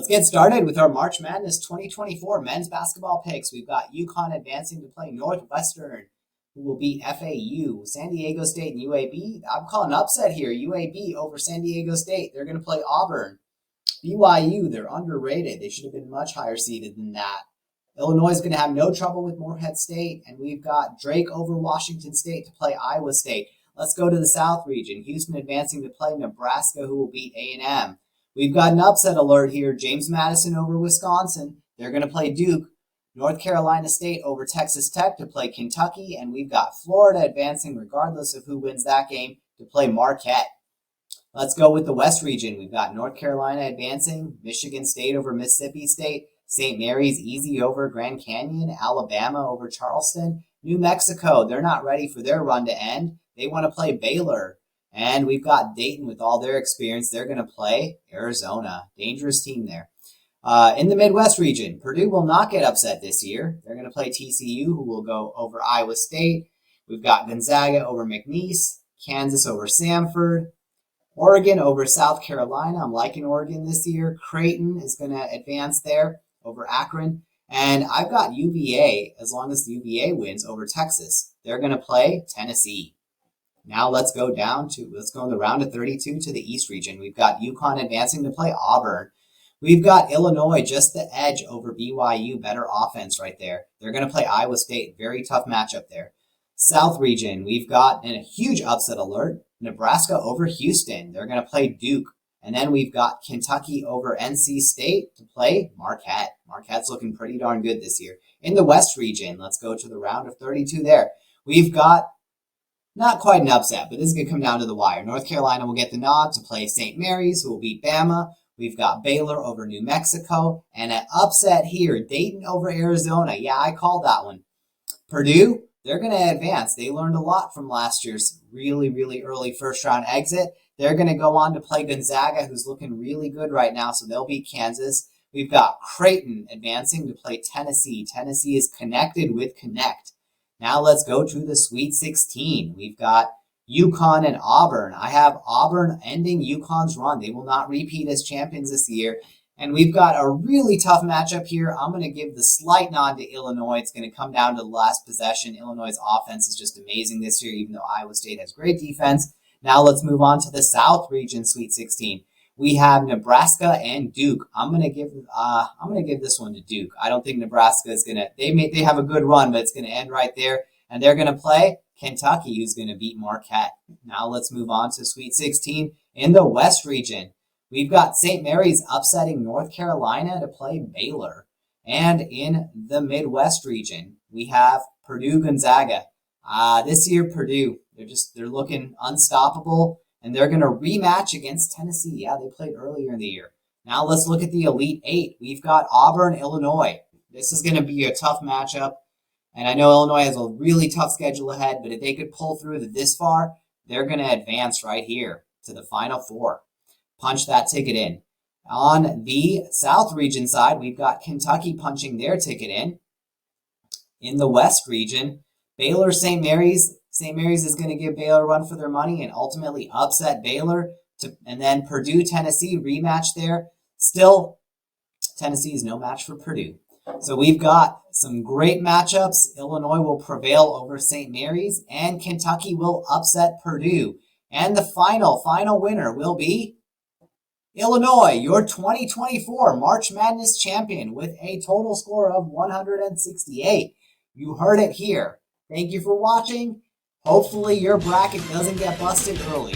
get started with our March Madness 2024 men's basketball picks. We've got UConn advancing to play Northwestern, who will beat FAU. San Diego State and UAB. I'm calling an upset here. UAB over San Diego State. They're going to play Auburn. BYU, they're underrated. They should have been much higher seeded than that. Illinois is going to have no trouble with Morehead State. And we've got Drake over Washington State to play Iowa State. Let's go to the South region. Houston advancing to play Nebraska, who will beat A&M. We've got an upset alert here. James Madison over Wisconsin. They're going to play Duke. North Carolina State over Texas Tech to play Kentucky. And we've got Florida advancing, regardless of who wins that game, to play Marquette. Let's go with the West region. We've got North Carolina advancing, Michigan State over Mississippi State, St. Mary's easy over Grand Canyon, Alabama over Charleston, New Mexico. They're not ready for their run to end. They want to play Baylor. And we've got Dayton with all their experience. They're going to play Arizona. Dangerous team there. In the Midwest region, Purdue will not get upset this year. They're going to play TCU, who will go over Iowa State. We've got Gonzaga over McNeese, Kansas over Samford, Oregon over South Carolina. I'm liking Oregon this year. Creighton is going to advance there over Akron. And I've got UVA, as long as the UVA wins, over Texas. They're going to play Tennessee. Now let's go in the round of 32 to the East region. We've got UConn advancing to play Auburn. We've got Illinois just the edge over BYU, better offense right there. They're going to play Iowa State, very tough matchup there. South region, we've got a huge upset alert, Nebraska over Houston. They're going to play Duke. And then we've got Kentucky over NC State to play Marquette. Marquette's looking pretty darn good this year. In the West region, let's go to the round of 32 there. We've got not quite an upset, but this is going to come down to the wire. North Carolina will get the nod to play St. Mary's, who will beat Bama. We've got Baylor over New Mexico. And an upset here, Dayton over Arizona. Yeah, I called that one. Purdue, they're going to advance. They learned a lot from last year's really, really early first-round exit. They're going to go on to play Gonzaga, who's looking really good right now, so they'll beat Kansas. We've got Creighton advancing to play Tennessee. Tennessee is connected with Connect. Now let's go to the Sweet 16. We've got UConn and Auburn. I have Auburn ending UConn's run. They will not repeat as champions this year. And we've got a really tough matchup here. I'm going to give the slight nod to Illinois. It's going to come down to the last possession. Illinois' offense is just amazing this year, even though Iowa State has great defense. Now let's move on to the South region Sweet 16. We have Nebraska and Duke. I'm going to give this one to Duke. I don't think Nebraska is going to. They have a good run, but it's going to end right there. And they're going to play Kentucky, who's going to beat Marquette. Now let's move on to Sweet 16 in the West region. We've got St. Mary's upsetting North Carolina to play Baylor. And in the Midwest region, we have Purdue Gonzaga. This year, Purdue, they're looking unstoppable, and they're going to rematch against Tennessee. Yeah, they played earlier in the year. Now let's look at the Elite Eight. We've got Auburn, Illinois. This is going to be a tough matchup, and I know Illinois has a really tough schedule ahead, but if they could pull through this far, they're going to advance right here to the Final Four. Punch that ticket in. On the South region side, we've got Kentucky punching their ticket in. In the West region, Baylor, St. Mary's. St. Mary's is going to give Baylor a run for their money and ultimately upset Baylor. And then Purdue, Tennessee, rematch there. Still, Tennessee is no match for Purdue. So we've got some great matchups. Illinois will prevail over St. Mary's, and Kentucky will upset Purdue. And the final winner will be Illinois, your 2024 March Madness champion with a total score of 168. You heard it here. Thank you for watching. Hopefully your bracket doesn't get busted early.